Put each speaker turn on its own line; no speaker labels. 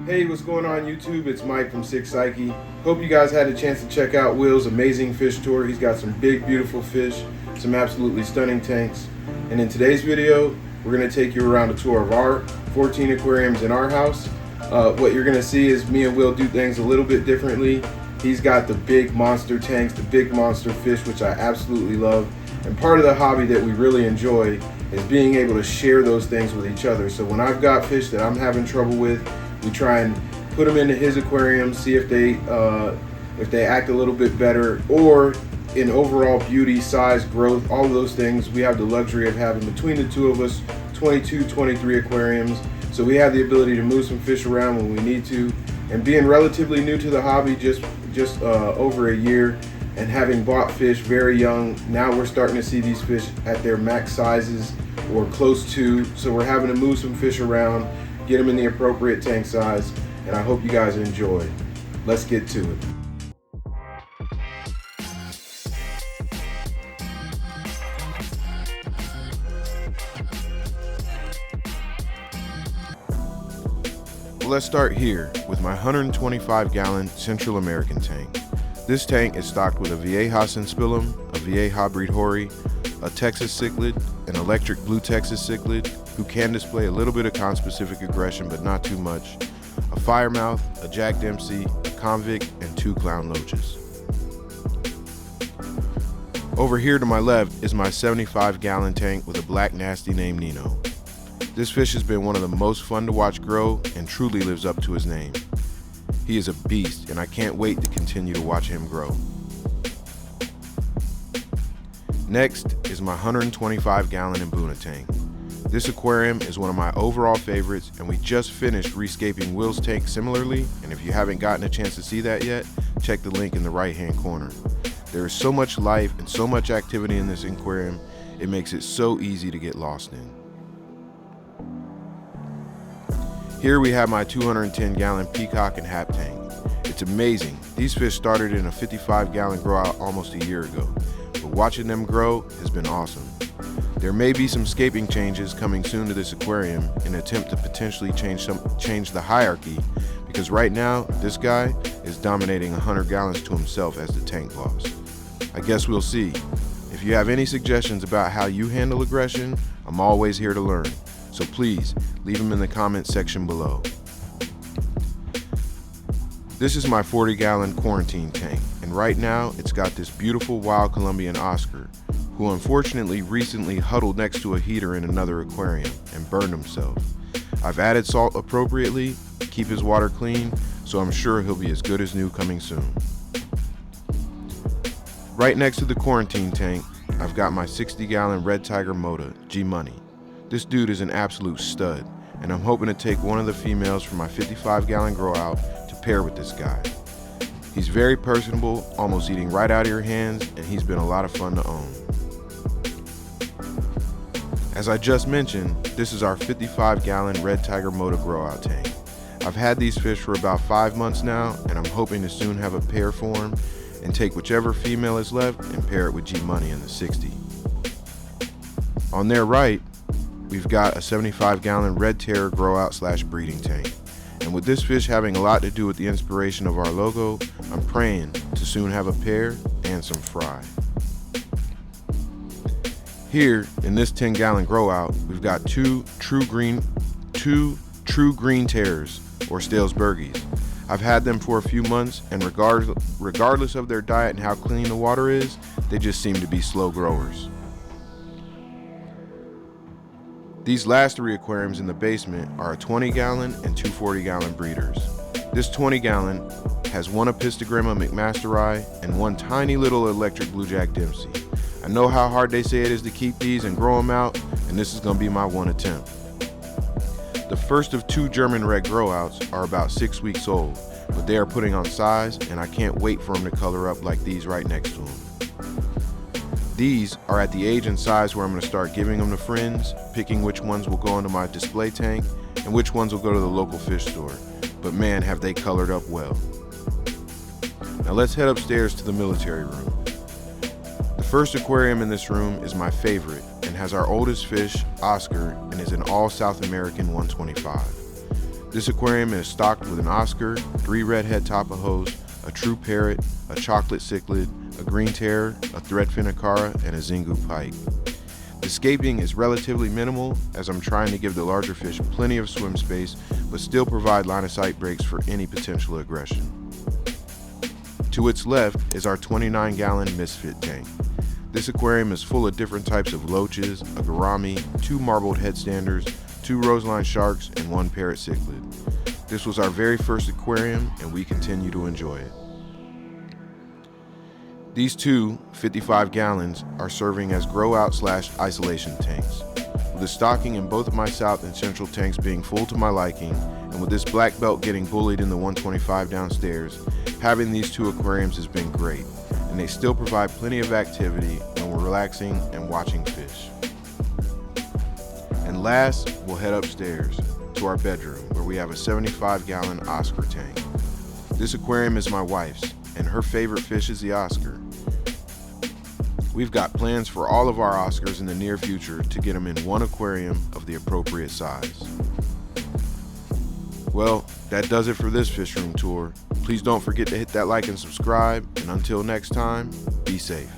Hey, what's going on YouTube? It's Mike from Sick Psyche. Hope you guys had a chance to check out Will's amazing fish tour. He's got some big, beautiful fish, some absolutely stunning tanks. And in today's video, we're going to take you around a tour of our 14 aquariums in our house. What you're going to see is me and Will do things a little bit differently. He's got the big monster tanks, the big monster fish, which I absolutely love. And part of the hobby that we really enjoy is being able to share those things with each other. So when I've got fish that I'm having trouble with, we try and put them into his aquarium, see if they act a little bit better, or in overall beauty, size, growth, all of those things. We have the luxury of having, between the two of us, 22, 23 aquariums. So we have the ability to move some fish around when we need to. And being relatively new to the hobby, just over a year, and having bought fish very young, now we're starting to see these fish at their max sizes or close to. So we're having to move some fish around, get them in the appropriate tank size, and I hope you guys enjoy. Let's get to it. Well, let's start here with my 125-gallon Central American tank. This tank is stocked with a Vieja Senspilum, a Vieja Breed Hori, a Texas Cichlid, an electric blue Texas Cichlid, who can display a little bit of conspecific aggression but not too much, a Firemouth, a Jack Dempsey, a Convict, and 2 clown loaches. Over here to my left is my 75-gallon tank with a black nasty named Nino. This fish has been one of the most fun to watch grow and truly lives up to his name. He is a beast, and I can't wait to continue to watch him grow. Next is my 125-gallon Mbuna tank. This aquarium is one of my overall favorites, and we just finished rescaping Will's tank similarly, and if you haven't gotten a chance to see that yet, check the link in the right-hand corner. There is so much life and so much activity in this aquarium, it makes it so easy to get lost in. Here we have my 210-gallon Peacock and Hap tank. It's amazing. These fish started in a 55-gallon grow out almost a year ago, but watching them grow has been awesome. There may be some scaping changes coming soon to this aquarium in an attempt to potentially change the hierarchy, because right now this guy is dominating 100 gallons to himself as the tank boss. I guess we'll see. If you have any suggestions about how you handle aggression, I'm always here to learn. So please, leave them in the comment section below. This is my 40-gallon quarantine tank, and right now it's got this beautiful wild Colombian Oscar, who unfortunately recently huddled next to a heater in another aquarium and burned himself. I've added salt appropriately, keep his water clean, so I'm sure he'll be as good as new coming soon. Right next to the quarantine tank, I've got my 60-gallon Red Tiger Mota, G-Money. This dude is an absolute stud, and I'm hoping to take one of the females from my 55-gallon grow out to pair with this guy. He's very personable, almost eating right out of your hands, and he's been a lot of fun to own. As I just mentioned, this is our 55-gallon Red Tiger Mota grow out tank. I've had these fish for about 5 months now, and I'm hoping to soon have a pair form and take whichever female is left and pair it with G-Money in the 60. On their right, we've got a 75-gallon Red Terror grow out / breeding tank. And with this fish having a lot to do with the inspiration of our logo, I'm praying to soon have a pair and some fry. Here, in this 10-gallon grow out, we've got two true green terrors, or Stalesbergies. I've had them for a few months, and regardless of their diet and how clean the water is, they just seem to be slow growers. These last 3 aquariums in the basement are a 20-gallon and 2 40-gallon breeders. This 20-gallon has 1 Apistogramma McMasteri and 1 tiny little electric blue Jack Dempsey. I know how hard they say it is to keep these and grow them out, and this is going to be my 1 attempt. The first of 2 German red grow outs are about 6 weeks old, but they are putting on size, and I can't wait for them to color up like these right next to them. These are at the age and size where I'm going to start giving them to friends, picking which ones will go into my display tank and which ones will go to the local fish store. But man, have they colored up well. Now let's head upstairs to the military room. The first aquarium in this room is my favorite and has our oldest fish, Oscar, and is an all South American 125. This aquarium is stocked with an Oscar, 3 redhead tapajos, a true parrot, a chocolate cichlid, a green terror, a threadfin acara, and a Xingu pike. The escaping is relatively minimal as I'm trying to give the larger fish plenty of swim space but still provide line of sight breaks for any potential aggression. To its left is our 29-gallon Misfit tank. This aquarium is full of different types of loaches, a gourami, 2 marbled headstanders, 2 roseline sharks, and 1 parrot cichlid. This was our very first aquarium and we continue to enjoy it. These 2 55 gallons are serving as grow out / isolation tanks. With the stocking in both of my south and central tanks being full to my liking, and with this black belt getting bullied in the 125 downstairs, having these 2 aquariums has been great, and they still provide plenty of activity when we're relaxing and watching fish. And last, we'll head upstairs to our bedroom where we have a 75-gallon Oscar tank. This aquarium is my wife's, and her favorite fish is the Oscar. We've got plans for all of our Oscars in the near future to get them in one aquarium of the appropriate size. Well, that does it for this fish room tour. Please don't forget to hit that like and subscribe, and until next time, be safe.